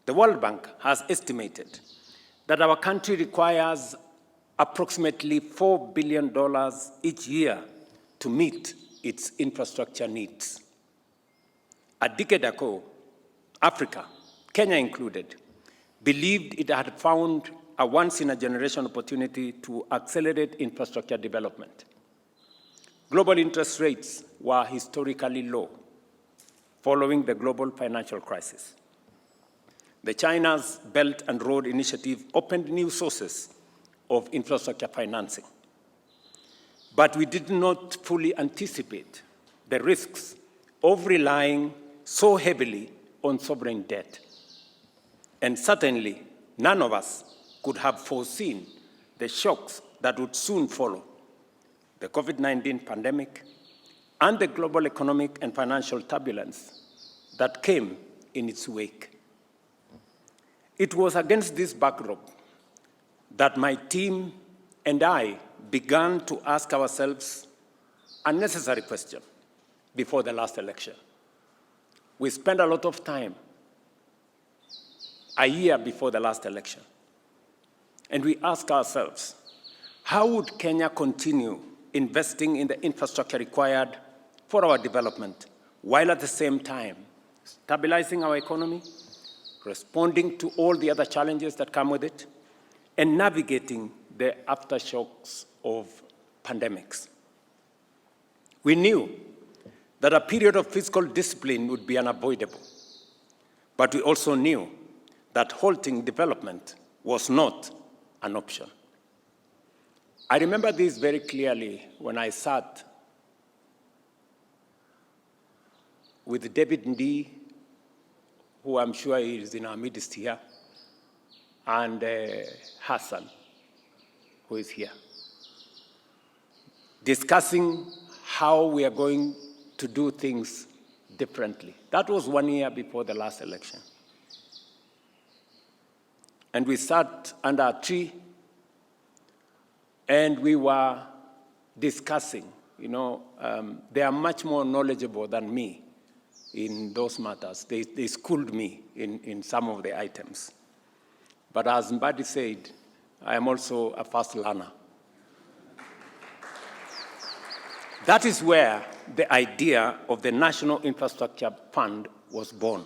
The World Bank has estimated that our country requires approximately $4 billion each year to meet its infrastructure needs. A decade ago, Africa, Kenya included, believed it had found a once-in-a-generation opportunity to accelerate infrastructure development. Global interest rates were historically low following the global financial crisis. The China's Belt and Road Initiative opened new sources of infrastructure financing. But we did not fully anticipate the risks of relying so heavily on sovereign debt. And certainly, none of us could have foreseen the shocks that would soon follow: the COVID-19 pandemic and the global economic and financial turbulence that came in its wake. It was against this backdrop that my team and I began to ask ourselves a necessary question before the last election. We spent a lot of time a year before the last election, and we asked ourselves, how would Kenya continue investing in the infrastructure required for our development, while at the same time stabilizing our economy, responding to all the other challenges that come with it, and navigating the aftershocks of pandemics? We knew that a period of fiscal discipline would be unavoidable, but we also knew that halting development was not an option. I remember this very clearly when I sat with David Ndii, who I'm sure is in our midst here, and Hassan, who is here, discussing how we are going to do things differently. That was 1 year before the last election. And we sat under a tree and we were discussing. They are much more knowledgeable than me in those matters. They schooled me in some of the items. But as Mbadi said, I am also a fast learner. That is where the idea of the National Infrastructure Fund was born.